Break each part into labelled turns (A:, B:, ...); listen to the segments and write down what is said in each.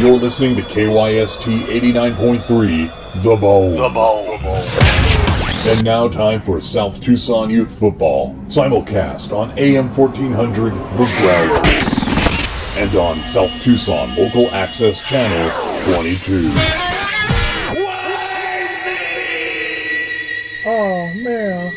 A: You're listening to KYST 89.3, The Bone. The Bone. And now time for South Tucson Youth Football, simulcast on AM 1400, The Growler, and on South Tucson Local Access Channel 22.
B: Oh, man.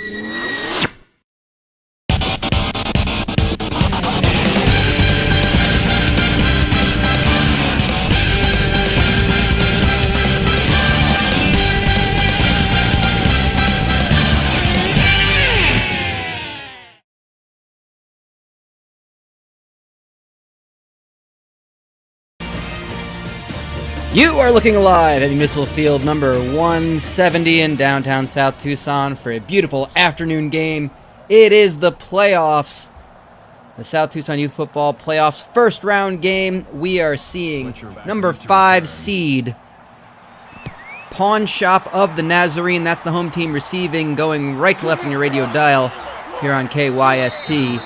C: You are looking live at Municipal Field number 170 in downtown South Tucson for a beautiful afternoon game. It is the playoffs, the South Tucson Youth Football Playoffs first round game. We are seeing number 5 seed Pawn Shop of the Nazarene. That's the home team receiving, going right to left on your radio dial here on KYST.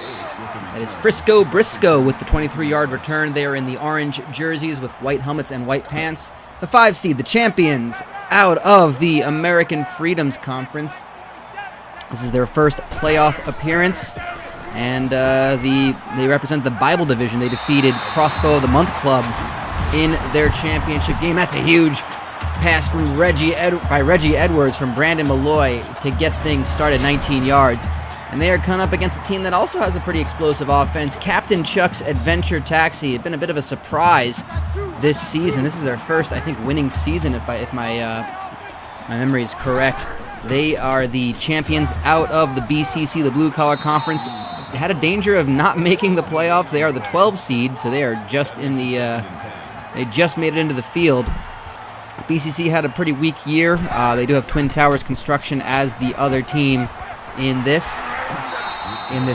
C: That is Frisco Briscoe with the 23-yard return. They are in the orange jerseys with white helmets and white pants. The 5 seed, the champions out of the American Freedoms Conference. This is their first playoff appearance, and they represent the Bible division. They defeated Crossbow of the Month Club in their championship game. That's a huge pass from Reggie Edwards from Brandon Malloy to get things started, 19 yards. And they are coming up against a team that also has a pretty explosive offense. Captain Chuck's Adventure Taxi. It's been a bit of a surprise this season. This is their first, I think, winning season, if my memory is correct. They are the champions out of the BCC, the Blue Collar Conference. They had a danger of not making the playoffs. They are the 12 seed, so they are just in the. They just made it into the field. BCC had a pretty weak year. They do have Twin Towers Construction as the other team in this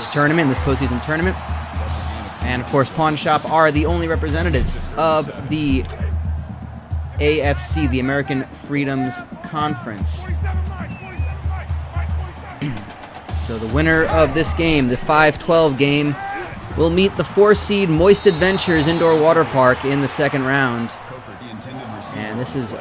C: tournament, this postseason tournament. And of course, Pawn Shop are the only representatives of the AFC, the American Freedoms Conference. So the winner of this game, the 5-12 game, will meet the 4 seed Moist Adventures Indoor Water Park in the second round. And this is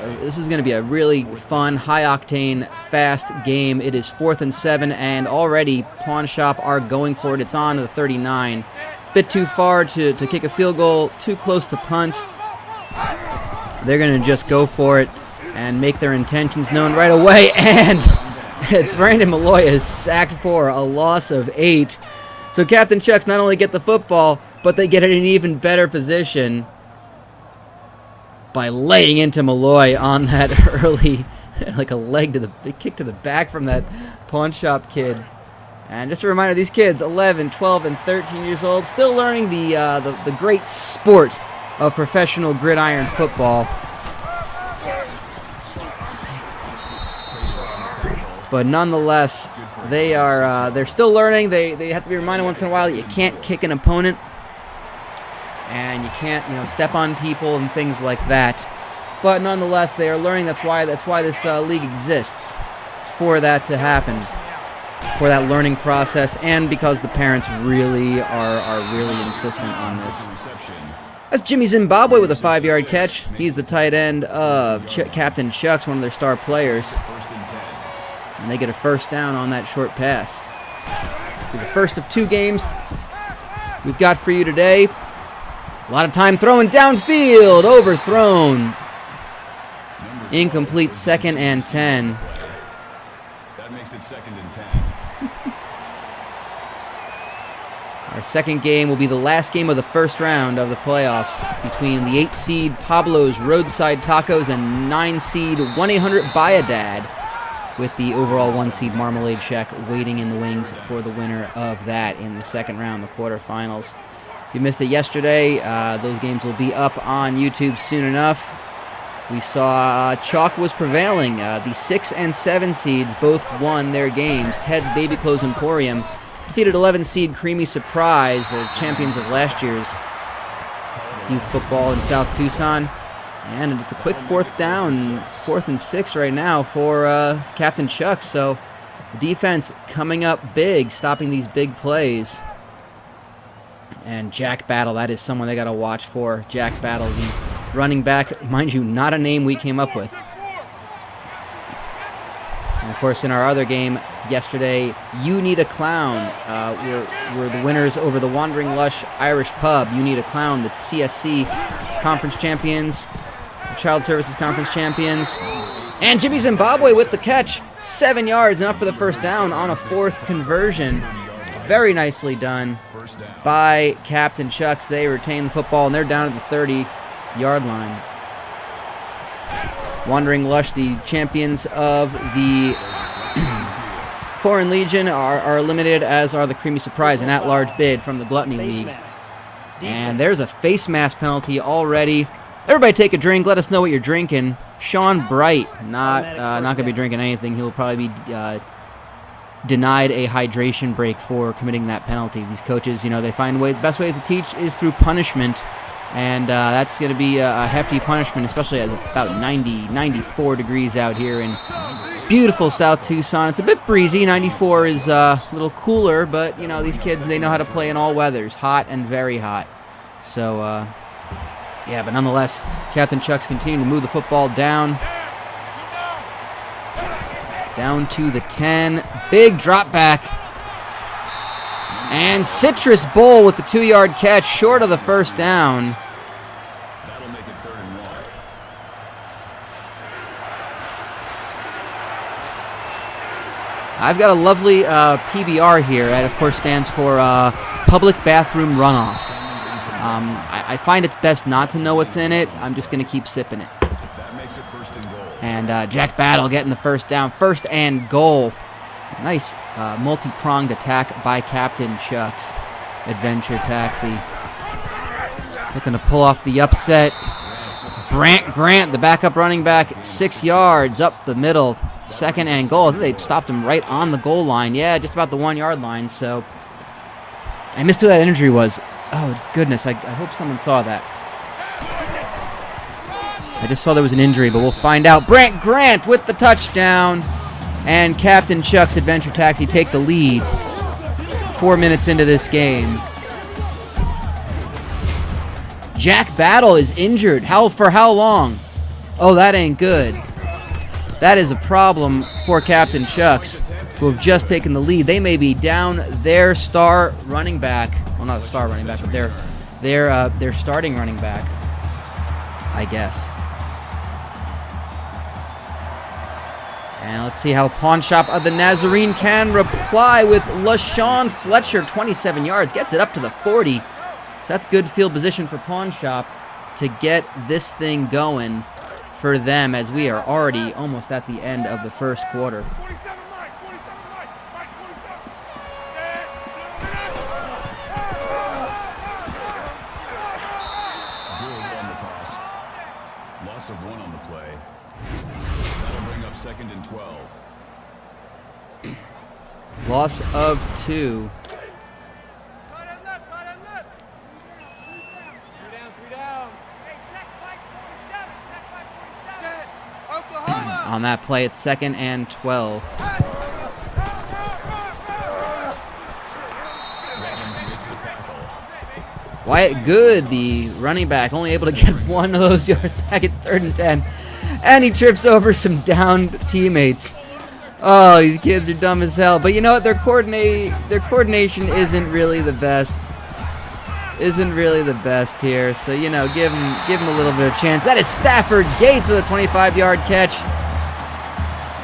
C: going to be a really fun, high-octane, fast game. It is 4th and 7, and already Pawn Shop are going for it. It's on to the 39. It's a bit too far to kick a field goal, too close to punt. They're going to just go for it and make their intentions known right away. And Brandon Malloy is sacked for a loss of 8. So Captain Chucks not only get the football, but they get it in an even better position by laying into Malloy on that early, like a kick to the back from that Pawn Shop kid. And just a reminder, these kids, 11, 12, and 13 years old, still learning the great sport of professional gridiron football. But nonetheless, they're still learning. They have to be reminded once in a while that you can't kick an opponent, and you can't, step on people and things like that. But nonetheless, they are learning. That's why this league exists. It's for that to happen, for that learning process, and because the parents really are really insistent on this. That's Jimmy Zimbabwe with a 5-yard catch. He's the tight end of Captain Chucks, one of their star players. And they get a first down on that short pass. This will be the first of 2 games we've got for you today. A lot of time throwing downfield, overthrown. Incomplete, 2nd and 10.
D: That makes it 2nd and 10.
C: Our second game will be the last game of the first round of the playoffs between the 8 seed Pablo's Roadside Tacos and 9 seed 1-800-Buy-A-Dad, with the overall 1 seed Marmalade Shack waiting in the wings for the winner of that in the second round, the quarterfinals. If you missed it yesterday, those games will be up on YouTube soon enough. We saw chalk was prevailing. The 6 and 7 seeds both won their games. Ted's Baby Clothes Emporium defeated 11 seed Creamy Surprise, the champions of last year's youth football in South Tucson. And it's a quick 4th down, 4th and 6 right now for Captain Chuck. So defense coming up big, stopping these big plays. And Jack Battle, that is someone they got to watch for. Jack Battle, the running back. Mind you, not a name we came up with. And of course, in our other game yesterday, You Need a Clown. We're the winners over the Wandering Lush Irish Pub. You Need a Clown, the CSC Conference Champions, the Child Services Conference Champions. And Jimmy Zimbabwe with the catch. 7 yards and up for the first down on a 4th conversion. Very nicely done by Captain Chucks. They retain the football, and they're down at the 30-yard line. Wandering Lush, the champions of the Foreign Legion, are eliminated, as are the Creamy Surprise, an at-large bid from the Gluttony League. And there's a face mask penalty already. Everybody take a drink. Let us know what you're drinking. Sean Bright, not going to be drinking anything. He'll probably be denied a hydration break for committing that penalty. These coaches, they find the best ways to teach is through punishment. And that's going to be a hefty punishment, especially as it's about 94 degrees out here in beautiful South Tucson. It's a bit breezy. 94 is a little cooler, but, these kids, they know how to play in all weathers, hot and very hot. So, yeah, but nonetheless, Captain Chucks continue to move the football down to the 10. Big drop back. And Citrus Bowl with the 2-yard catch, short of the first down.
D: That'll make it 3rd and 1.
C: I've got a lovely PBR here. That, of course, stands for Public Bathroom Runoff. I find it's best not to know what's in it. I'm just going to keep sipping it.
D: That makes it 1st and goal.
C: And Jack Battle getting the first down. 1st and goal. Nice multi-pronged attack by Captain Chucks. Adventure Taxi. Looking to pull off the upset. Brant Grant, the backup running back, 6 yards up the middle. 2nd and goal. I think they stopped him right on the goal line. Yeah, just about the 1-yard line. So I missed who that injury was. Oh, goodness. I hope someone saw that. I just saw there was an injury, but we'll find out. Brant Grant with the touchdown. And Captain Chuck's Adventure Taxi take the lead 4 minutes into this game. Jack Battle is injured. For how long? Oh, that ain't good. That is a problem for Captain Chucks, who have just taken the lead. They may be down their star running back. Well, not a star running back, but their starting running back, I guess. And let's see how Pawn Shop of the Nazarene can reply with LaShawn Fletcher, 27 yards, gets it up to the 40. So that's good field position for Pawn Shop to get this thing going for them, as we are already almost at the end of the first quarter.
D: Loss of 1 on the play. That'll bring up 2nd and 12.
C: Loss of 2. On that play, it's 2nd and 12. Wyatt Good, the running back, only able to get 1 of those yards back. It's 3rd and 10. And he trips over some downed teammates. Oh, these kids are dumb as hell. But you know what? Their coordination isn't really the best. Here. So, give him a little bit of a chance. That is Stafford Gates with a 25-yard catch.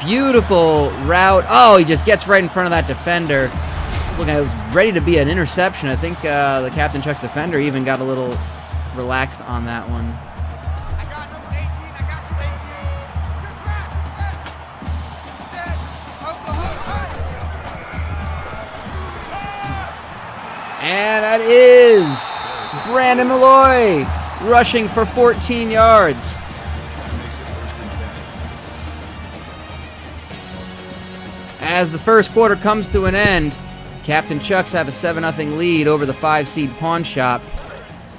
C: Beautiful route. Oh, he just gets right in front of that defender. It was ready to be an interception. I think the Captain Chuck's defender even got a little relaxed on that one.
B: I got number 18. I got you, 18. Good track. Set. Oklahoma.
C: And that is Brandon Malloy rushing for 14 yards. As the first quarter comes to an end, Captain Chucks have a 7-0 lead over the 5-seed Pawn Shop,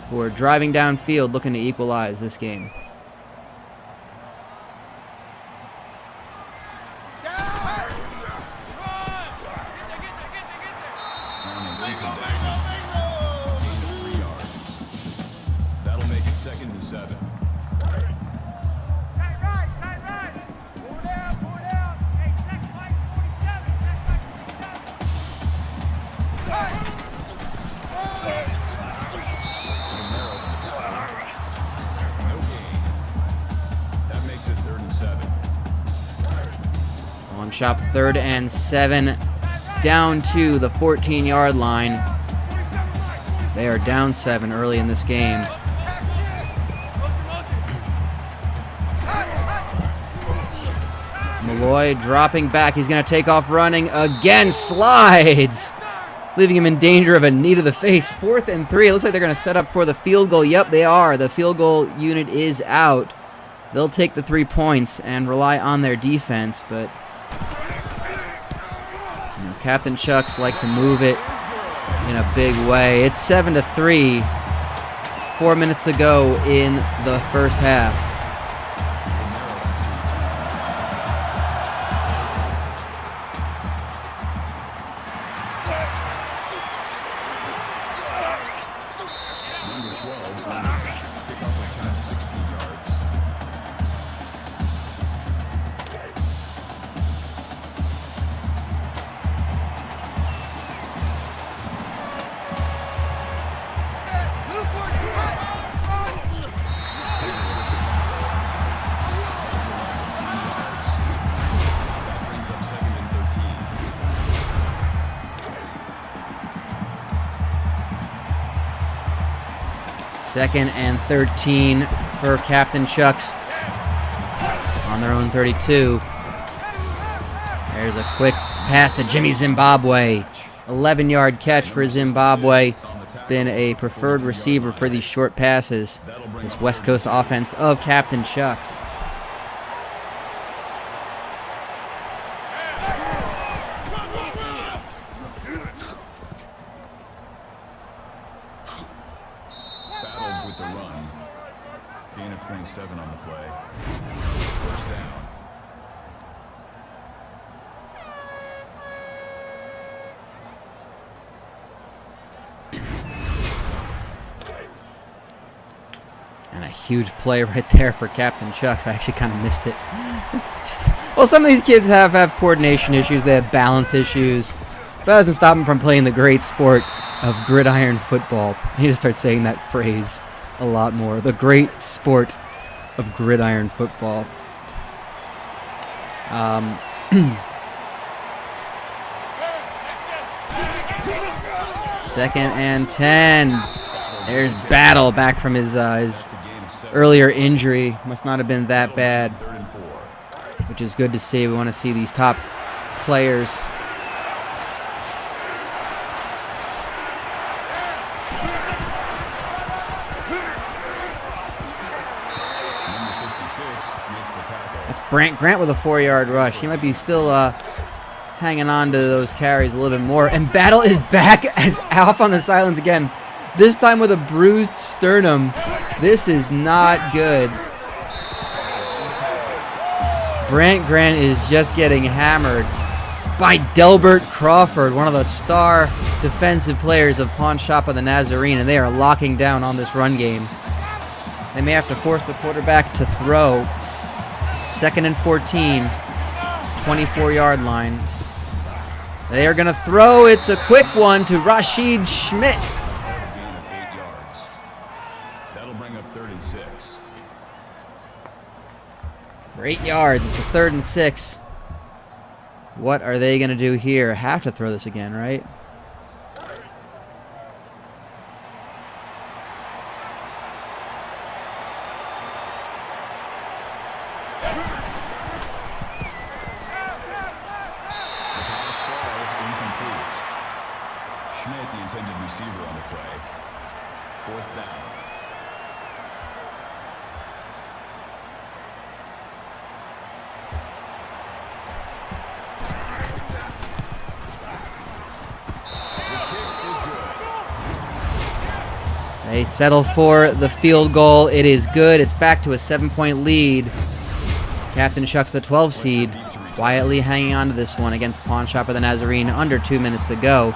C: who are driving downfield looking to equalize this game.
D: That'll make it 2nd and 7.
C: Shop, 3rd and 7, down to the 14-yard line. They are down 7 early in this game. Malloy dropping back. He's going to take off running again. Slides, leaving him in danger of a knee to the face. 4th and 3. It looks like they're going to set up for the field goal. Yep, they are. The field goal unit is out. They'll take the 3 points and rely on their defense, but Captain Chucks like to move it in a big way. It's 7-3. 4 minutes to go in the first half.
D: Number 12, pick off return 16 yards.
B: Move for it, Ted.
D: That brings up 2nd and 13.
C: Second and 13 for Captain Chucks on their own 32. There's a quick pass to Jimmy Zimbabwe. 11-yard catch for Zimbabwe. It's been a preferred receiver for these short passes. This West Coast offense of Captain Chucks.
D: Battled with the run. Gain of 27 on the play. First down.
C: And a huge play right there for Captain Chucks. I actually kind of missed it. Well, some of these kids have coordination issues. They have balance issues. But that doesn't stop them from playing the great sport of gridiron football. I need to start saying that phrase a lot more. The great sport of gridiron football. Second and 10. There's Battle back from his earlier injury. Must not have been that bad,
D: 3rd and 4.
C: which is good to see. We want to see these top players.
D: Number 66 makes the tackle.
C: That's Grant with a 4-yard rush. He might be still hanging on to those carries a little bit more. And Battle is back as off on the sidelines again. This time with a bruised sternum. This is not good. Grant is just getting hammered by Delbert Crawford, one of the star defensive players of Pawn Shop of the Nazarene, and they are locking down on this run game. They may have to force the quarterback to throw. 2nd and 14, 24-yard line. They are going to throw. It's a quick one to Rashid Schmidt.
D: A gain of 8 yards. That'll bring up 3rd and 6.
C: For 8 yards, it's a 3rd and 6. What are they going to do here? Have to throw this again, right?
D: The pass falls incomplete. Schmidt, the intended receiver on the play. 4th down. The kick is good.
C: They settle for the field goal. It is good. It's back to a 7-point lead. Captain Chucks, the 12 seed, quietly hanging on to this one against Pawn Shop of the Nazarene. Under 2 minutes to go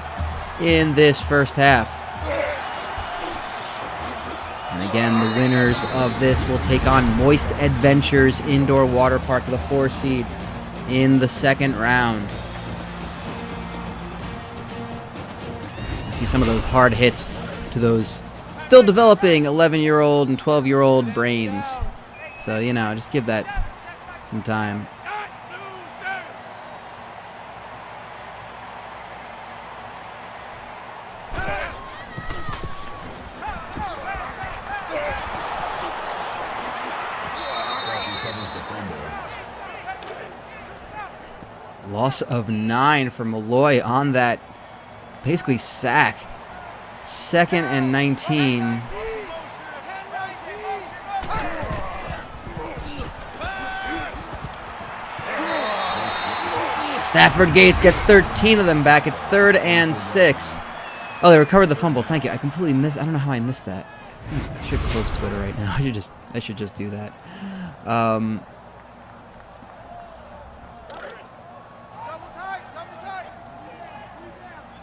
C: in this first half. And again, the winners of this will take on Moist Adventures Indoor Water Park, the 4 seed, in the second round. You see some of those hard hits to those still developing 11-year-old and 12-year-old brains. So, you know, just give that some time. Loss of 9 for Malloy on that basically sack. 2nd and 19. Stafford Gates gets 13 of them back. It's 3rd and 6. Oh, they recovered the fumble. Thank you. I completely missed. I don't know how I missed that. I should close Twitter right now. I should just do that.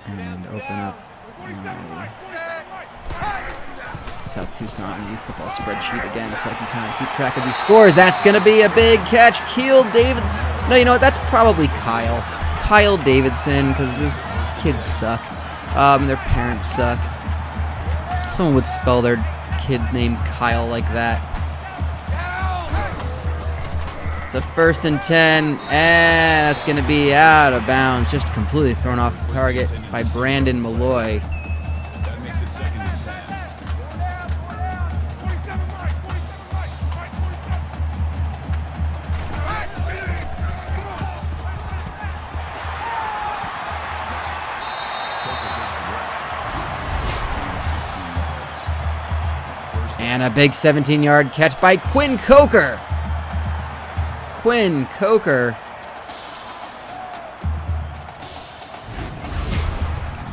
C: And open up my South Tucson Youth Football spreadsheet again so I can kind of keep track of these scores. That's going to be a big catch. Keel Davidson. No, you know what? That's probably Kyle. Kyle Davidson, because those kids suck. Their parents suck. Someone would spell their kid's name Kyle like that. It's a 1st and 10, and that's going to be out of bounds. Just completely thrown off the target by Brandon Malloy.
D: That makes it 2nd and 10.
C: And a big 17-yard catch by Quinn Coker. Quinn Coker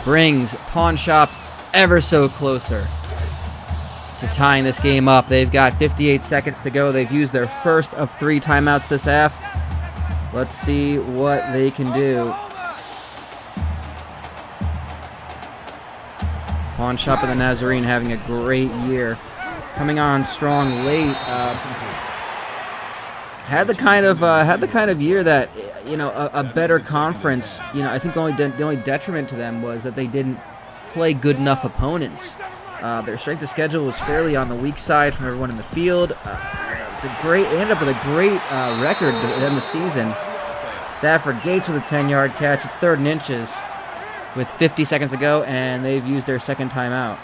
C: brings Pawn Shop ever so closer to tying this game up. They've got 58 seconds to go. They've used their first of 3 timeouts this half. Let's see what they can do. Pawn Shop and the Nazarene having a great year. Coming on strong late. Had the kind of year that, you know, a better conference. You know, I think the only detriment to them was that they didn't play good enough opponents. Their strength of schedule was fairly on the weak side from everyone in the field. They ended up with a great record to end the season. Stafford Gates with a 10-yard catch. It's 3rd and inches with 50 seconds to go, and they've used their second timeout.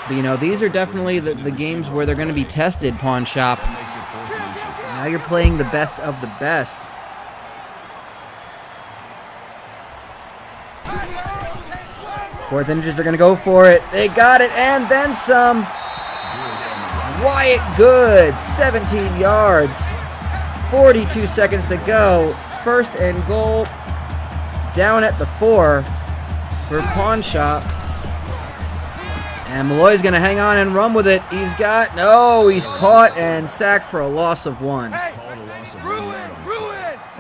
C: But, you know, these are definitely the games where they're going to be tested, Pawn Shop. Now you're playing the best of the best. Fourth inches, they're going to go for it. They got it, and then some. Wyatt Good, 17 yards. 42 seconds to go. 1st and goal. Down at the 4 for Pawn Shop. And Malloy's going to hang on and run with it. He's caught and sacked for a loss of 1. That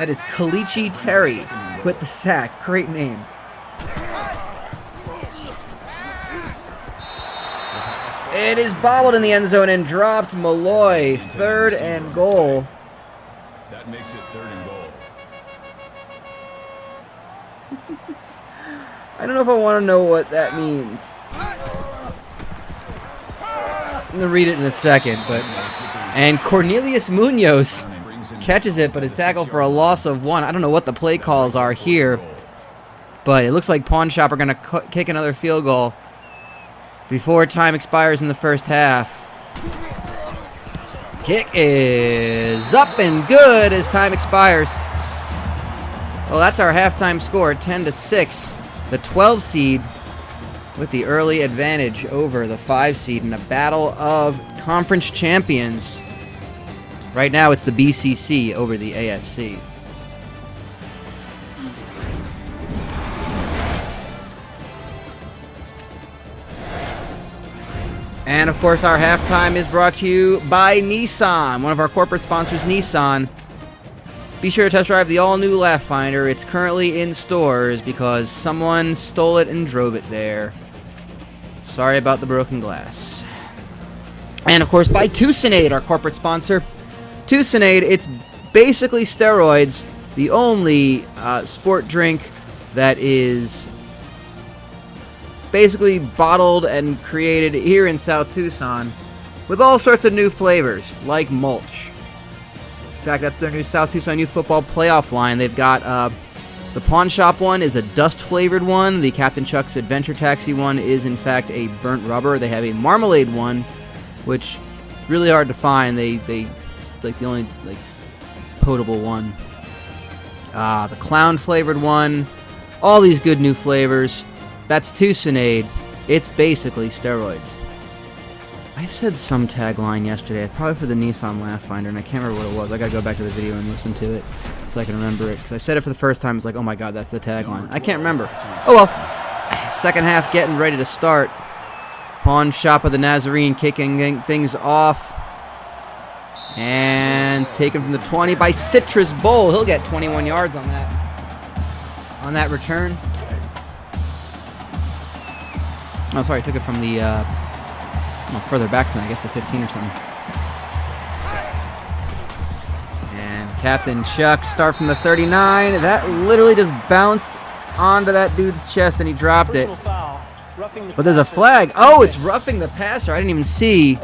C: is Kalichi Terry with the sack. Great name. It is bobbled in the end zone and dropped. Malloy, 3rd and goal.
D: That makes it 3rd and goal.
C: I don't know if I want to know what that means. I'm going to read it in a second, and Cornelius Munoz catches it, but is tackled for a loss of 1. I don't know what the play calls are here, but it looks like Pawn Shop are going to kick another field goal before time expires in the first half. Kick is up and good as time expires. Well, that's our halftime score, 10-6. The 12 seed with the early advantage over the 5 seed in a battle of conference champions. Right now it's the BCC over the AFC. And of course our halftime is brought to you by Nissan, one of our corporate sponsors, Nissan. Be sure to test drive the all-new Laugh Finder. It's currently in stores because someone stole it and drove it there. Sorry about the broken glass. And of course by Tucsonade, our corporate sponsor. Tucsonade, it's basically steroids, the only sport drink that is basically bottled and created here in South Tucson with all sorts of new flavors, like mulch. In fact, that's their new South Tucson Youth Football playoff line. They've got the Pawn Shop one is a dust-flavored one. The Captain Chuck's Adventure Taxi one is, in fact, a burnt rubber. They have a marmalade one, which really hard to find. It's like the only like potable one. The clown flavored one. All these good new flavors. That's Tucsonade. It's basically steroids. I said some tagline yesterday, probably for the Nissan Laugh Finder, and I can't remember what it was. I gotta go back to the video and listen to it so I can remember it. Because I said it for the first time, it's like, oh my god, that's the tagline. I can't remember. Oh well. Second half getting ready to start. Pawn Shop of the Nazarene kicking things off. And it's taken from the 20 by Citrus Bowl. He'll get 21 yards on that return. Oh, sorry, took it from the further back from that, I guess the 15 or something. And Captain Chuck start from the 39. That literally just bounced onto that dude's chest and he dropped it. But there's a flag. Oh, it's roughing the passer. I didn't even see.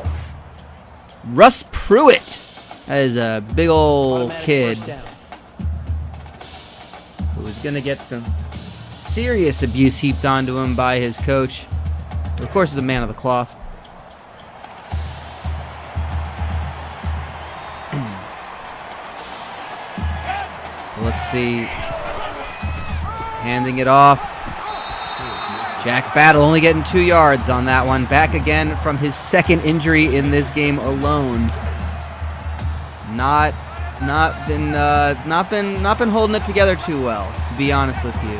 C: Russ Pruitt. That is a big old kid who is going to get some serious abuse heaped onto him by his coach. Of course, he's a man of the cloth. Let's see. Handing it off. Jack Battle only getting 2 yards on that one. Back again from his second injury in this game alone. Not been holding it together too well, to be honest with you.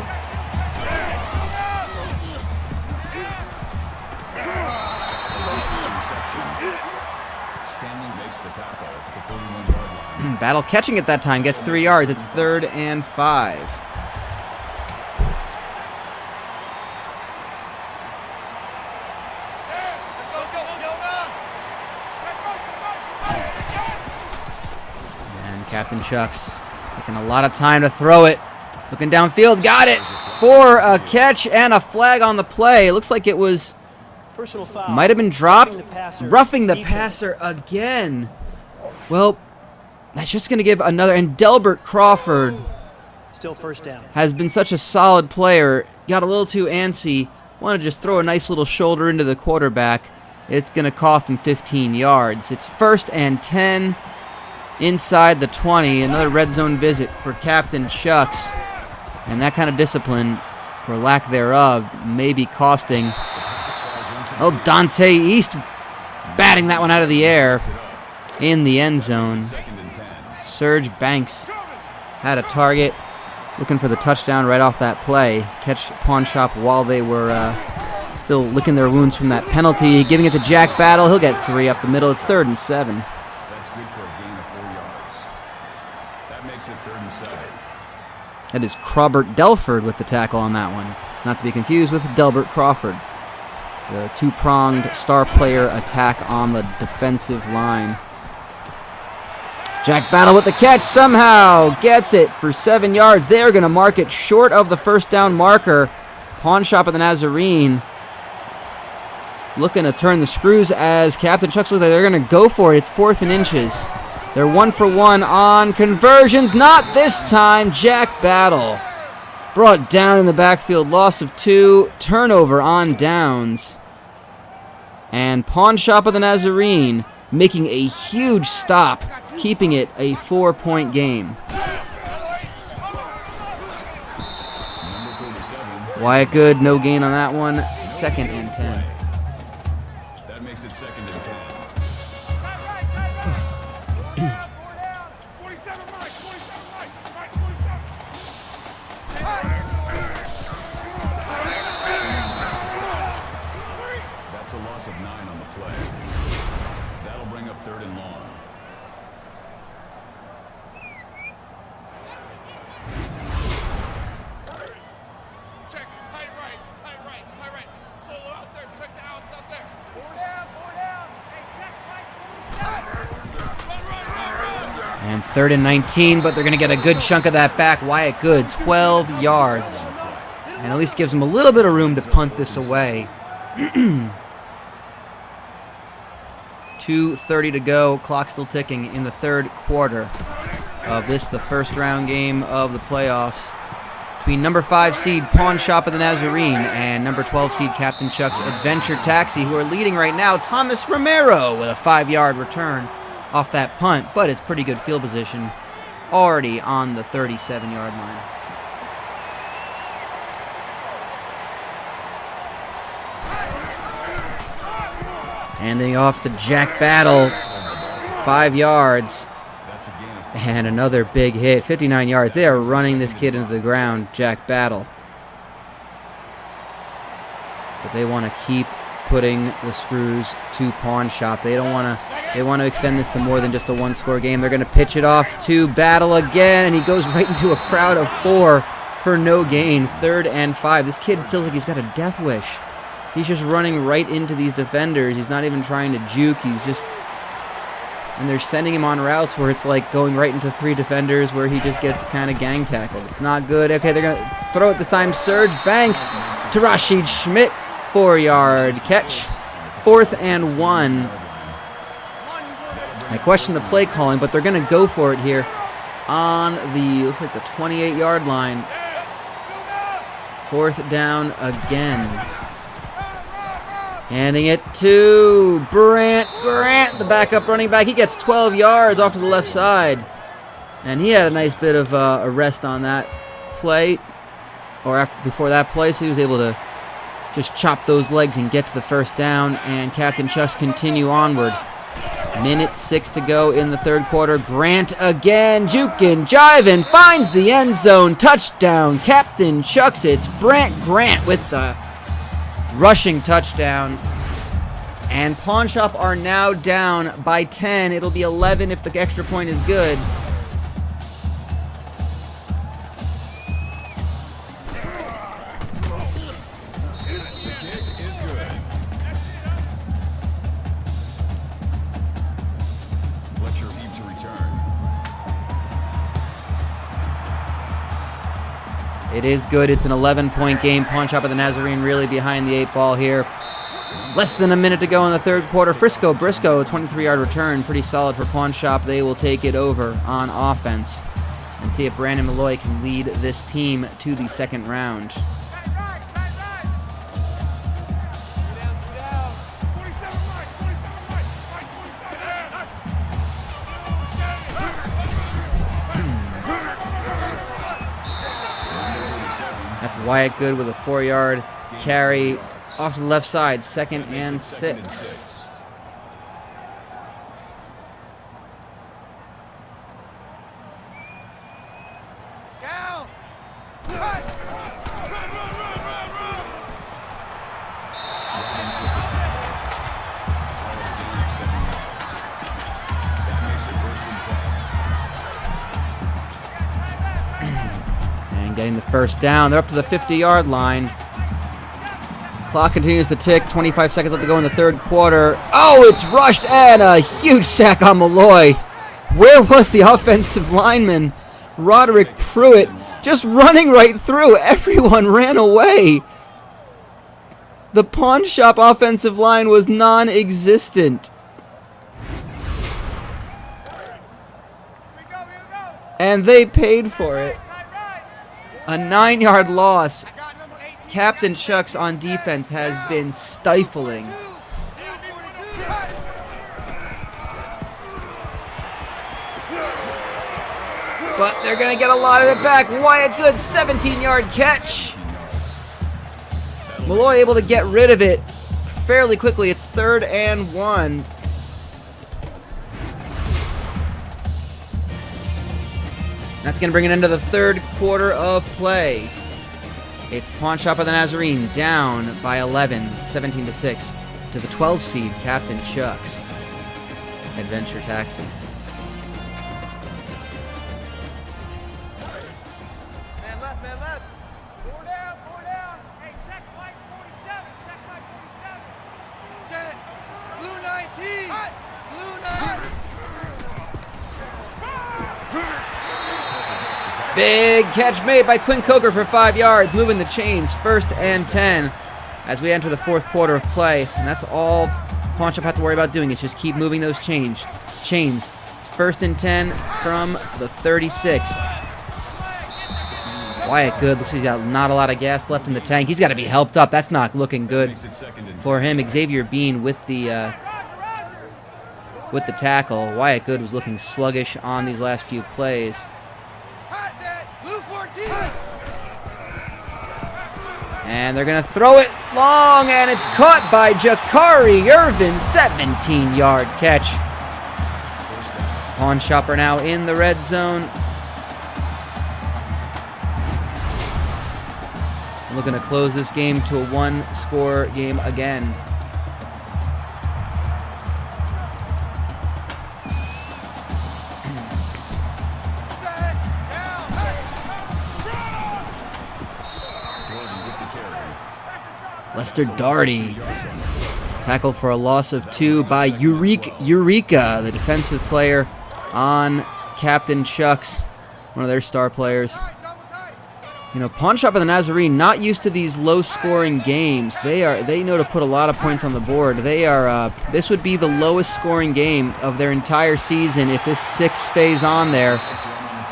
C: Battle catching it that time, gets 3 yards. It's 3rd and 5. And Captain Chuck's taking a lot of time to throw it. Looking downfield, got it for a catch and a flag on the play. It looks like it was, might have been dropped. Roughing the passer again. Well, that's just going to give another. And Delbert Crawford
E: still first down.
C: Has been such a solid player. Got a little too antsy. Wanted to just throw a nice little shoulder into the quarterback. It's going to cost him 15 yards. It's 1st and 10 inside the 20. Another red zone visit for Captain Chucks. And that kind of discipline, or lack thereof, may be costing. Oh, Dante East batting that one out of the air in the end zone. Serge Banks had a target, looking for the touchdown right off that play. Catch Pawn Shop while they were still licking their wounds from that penalty. Giving it to Jack Battle. He'll get 3 up the middle. It's 3rd and 7.
D: That's good for a gain of 4 yards. That makes it 3rd and 7.
C: That is Crobert Delford with the tackle on that one. Not to be confused with Delbert Crawford. The two-pronged star player attack on the defensive line. Jack Battle with the catch, somehow gets it for 7 yards. They're going to mark it short of the first down marker. Pawn Shop of the Nazarene looking to turn the screws as Captain Chuck's looks like they're going to go for it. It's 4th and inches. They're 1 for 1 on conversions. Not this time. Jack Battle brought down in the backfield. Loss of 2. Turnover on downs. And Pawn Shop of the Nazarene making a huge stop, keeping it a 4-point game. Wyatt Good, no gain on that one. 2nd and 10.
D: That makes it 2nd and 10.
B: 47 Mike, 47 Mike, Mike, 47.
D: That's a loss of 9 on the play. That'll bring up 3rd and long.
B: Check, tight right. Solo out there, check the outs out there. 4 down. Hey, check right.
C: And 3rd and 19, but they're going to get a good chunk of that back. Wyatt Good, 12 yards. And at least gives them a little bit of room to punt this away. 2:30 to go. Clock still ticking in the 3rd quarter of this, the first round game of the playoffs. between number 5 seed Pawn Shop of the Nazarene and number 12 seed Captain Chuck's Adventure Taxi, who are leading right now. Thomas Romero with a 5-yard return off that punt, but it's pretty good field position already on the 37-yard line. Handing off to Jack Battle, 5 yards. And another big hit, 59 yards. They are running this kid into the ground, Jack Battle. But they want to keep putting the screws to Pawn Shop. They don't want to. They want to extend this to more than just a one-score game. They're going to pitch it off to Battle again, and he goes right into a crowd of 4 for no gain. 3rd and 5. This kid feels like he's got a death wish. He's just running right into these defenders. He's not even trying to juke. He's just... And they're sending him on routes where it's like going right into 3 defenders where he just gets kind of gang tackled. It's not good. Okay, they're going to throw it this time. Serge Banks to Rashid Schmidt. 4-yard catch. 4th and 1. I question the play calling, but they're going to go for it here on the, looks like the 28-yard line. 4th down again. Handing it to Brant. Brant, the backup running back. He gets 12 yards off to the left side. And he had a nice bit of a rest on that play, or before that play, so he was able to just chop those legs and get to the 1st down. And Captain Chucks continue onward. Minute 6 to go in the 3rd quarter. Grant again, juking, jiving, finds the end zone. Touchdown, Captain Chucks. It's Brant Grant with the rushing touchdown. And Pawn Shop are now down by 10. It'll be 11 if the extra point is good.
D: The kick is good. Fletcher deep to return.
C: It is good. It's an 11-point game. Pawn Shop of the Nazarene really behind the 8 ball here. Less than a minute to go in the 3rd quarter. Frisco Briscoe, 23-yard return. Pretty solid for Pawn Shop. They will take it over on offense and see if Brandon Malloy can lead this team to the 2nd round. That's Wyatt Good with a 4-yard carry off to the left side. 2nd and 6.
B: Down.
D: Robbins with the tackle. Call it a gain of 7 yards. That makes it 1st and 10.
C: And getting the 1st down. They're up to the 50-yard line. Clock continues to tick. 25 seconds left to go in the 3rd quarter. Oh, it's rushed and a huge sack on Malloy. Where was the offensive lineman? Roderick Pruitt just running right through. Everyone ran away. The Pawn Shop offensive line was non-existent. And they paid for it. A 9-yard loss. Captain Chucks on defense has been stifling. But they're going to get a lot of it back. Wyatt Good, 17-yard catch. Malloy able to get rid of it fairly quickly. It's 3rd and 1. That's going to bring it into the 3rd quarter of play. It's Pawn Shop of the Nazarene down by 11, 17-6, to the 12 seed Captain Chucks Adventure Taxi.
B: Man left. 4 down. Hey, check Mike 47. Set. Blue 19. Hot. Blue 19.
C: Big catch made by Quinn Coker for 5 yards, moving the chains. 1st and 10 as we enter the 4th quarter of play. And that's all Pawn Shop have to worry about doing is just keep moving those chains. It's 1st and 10 from the 36. Wyatt Good, looks like he's got not a lot of gas left in the tank. He's got to be helped up. That's not looking good for him. Xavier Bean with the tackle. Wyatt Good was looking sluggish on these last few plays. And they're going to throw it long, and it's caught by Jakari Irvin. 17-yard catch. Pawn Shopper now in the red zone. Looking to close this game to a one-score game again. Lester Darty. Tackle for a loss of 2 by Eureka, the defensive player on Captain Chuck's, one of their star players. You know, Pawn Shop of the Nazarene not used to these low-scoring games. They know to put a lot of points on the board. This would be the lowest scoring game of their entire season if this 6 stays on there.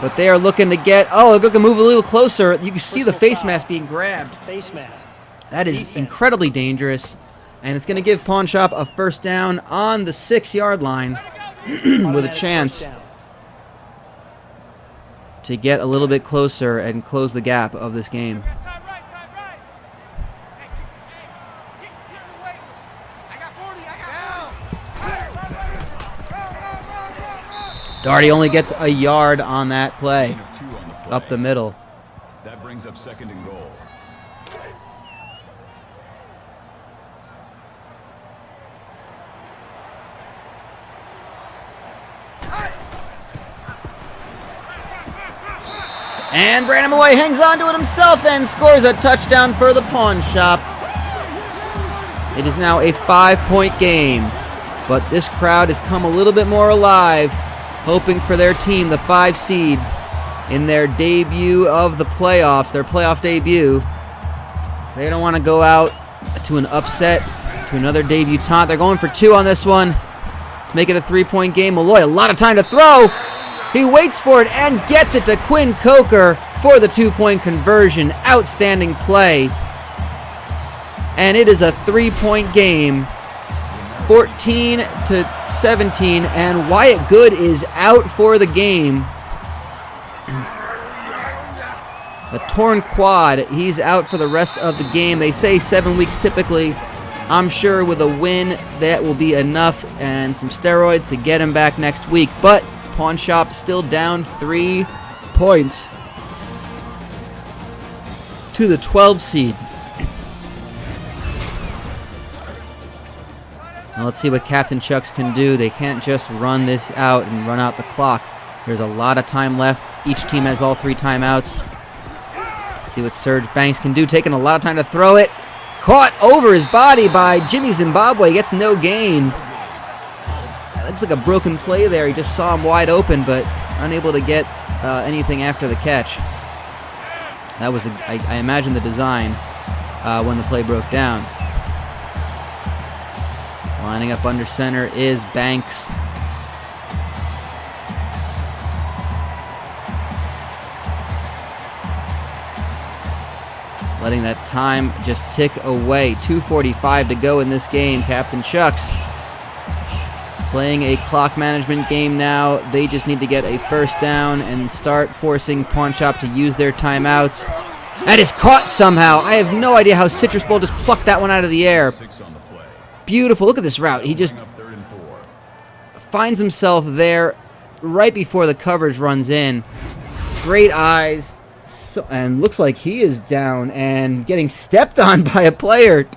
C: But they are looking to get. Oh, they're going to move a little closer. You can see the face mask being grabbed.
E: Face mask.
C: That is incredibly dangerous, and it's going to give Pawn Shop a first down on the 6-yard line with a chance to get a little bit closer and close the gap of this game. Darty only gets a yard on that play, up the middle.
D: That brings up 2nd and goal.
C: And Brandon Malloy hangs on to it himself and scores a touchdown for the Pawn Shop. It is now a 5-point game, but this crowd has come a little bit more alive, hoping for their team, the 5 seed, in their debut of the playoffs, their playoff debut. They don't want to go out to an upset, to another debutante. They're going for 2 on this one to make it a 3-point game. Malloy, a lot of time to throw. He waits for it and gets it to Quinn Coker for the 2-point conversion. Outstanding play. And it is a 3-point game. 14-17, and Wyatt Good is out for the game. A torn quad. He's out for the rest of the game. They say 7 weeks typically. I'm sure with a win that will be enough and some steroids to get him back next week. But Pawn Shop still down 3 points to the 12 seed. Now let's see what Captain Chucks can do. They can't just run this out and run out the clock. There's a lot of time left. Each team has all 3 timeouts. Let's see what Serge Banks can do. Taking a lot of time to throw it. Caught over his body by Jimmy Zimbabwe. Gets no gain. Looks like a broken play there. He just saw him wide open, but unable to get anything after the catch. That was, I imagine, the design when the play broke down. Lining up under center is Banks. Letting that time just tick away. 2:45 to go in this game. Captain Chucks playing a clock management game now. They just need to get a first down and start forcing Pawn Shop to use their timeouts. That is caught somehow. I have no idea how Citrus Bowl just plucked that one out of the air. Beautiful. Look at this route. He just finds himself there right before the coverage runs in. Great eyes. And looks like he is down and getting stepped on by a player.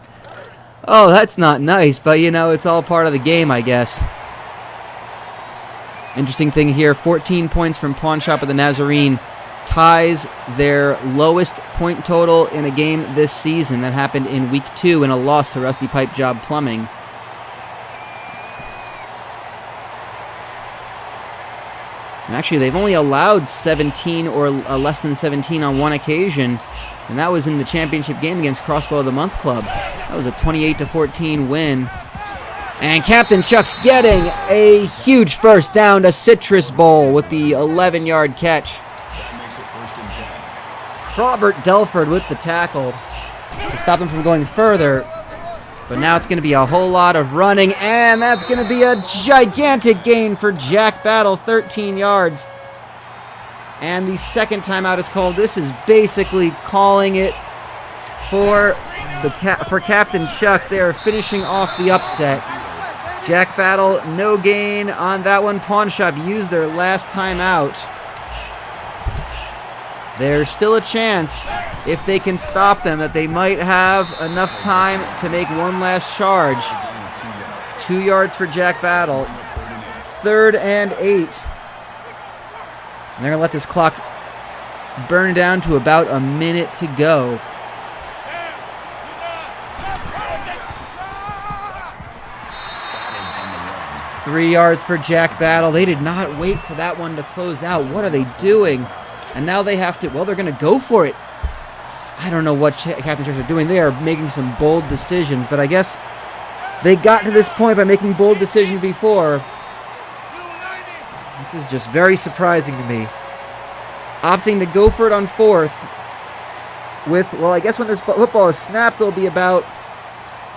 C: Oh, that's not nice, but you know, it's all part of the game, I guess. Interesting thing here, 14 points from Pawn Shop of the Nazarene ties their lowest point total in a game this season. That happened in week 2 in a loss to Rusty Pipe Job Plumbing. And actually, they've only allowed 17 or less than 17 on one occasion, and that was in the championship game against Crossbow of the Month Club. That was a 28-14 win. And Captain Chuck's getting a huge first down to Citrus Bowl with the 11-yard catch. Robert Delford with the tackle to stop them from going further. But now it's going to be a whole lot of running, and that's going to be a gigantic gain for Jack Battle, 13 yards. And the second timeout is called. This is basically calling it for Captain Chucks. They are finishing off the upset. Jack Battle, no gain on that one. Pawn Shop used their last timeout. There's still a chance, if they can stop them, that they might have enough time to make one last charge. 2 yards for Jack Battle. 3rd and 8. And they're going to let this clock burn down to about a minute to go. Three yards for Jack Battle. They did not wait for that one to close out. What are they doing? And now they have to, well, they're going to go for it. I don't know what Captain Chucks are doing. They are making some bold decisions, but I guess they got to this point by making bold decisions before. This is just very surprising to me. Opting to go for it on 4th with, well, I guess when this football is snapped, there'll be about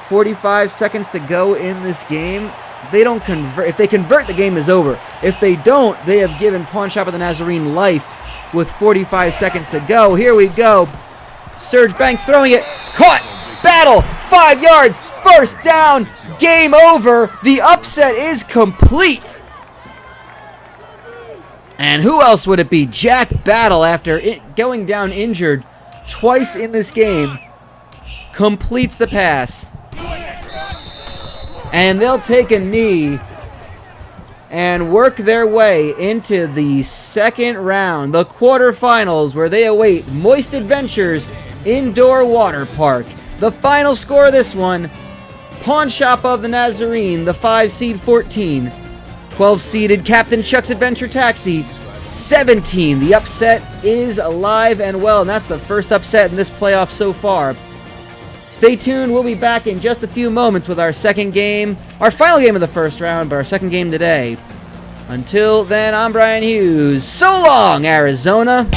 C: 45 seconds to go in this game. They don't convert. If they convert, the game is over. If they don't, they have given Pawn Shop of the Nazarene life with 45 seconds to go. Here we go. Serge Banks throwing it. Caught. Battle. 5 yards. First down. Game over. The upset is complete. And who else would it be? Jack Battle, after going down injured twice in this game, completes the pass. And they'll take a knee and work their way into the second round, the quarterfinals, where they await Moist Adventures Indoor Water Park. The final score of this one, Pawn Shop of the Nazarene, the 5 seed 14. 12-seeded Captain Chuck's Adventure Taxi, 17. The upset is alive and well, and that's the first upset in this playoff so far. Stay tuned. We'll be back in just a few moments with our second game, our final game of the first round, but our second game today. Until then, I'm Brian Hughes. So long, Arizona.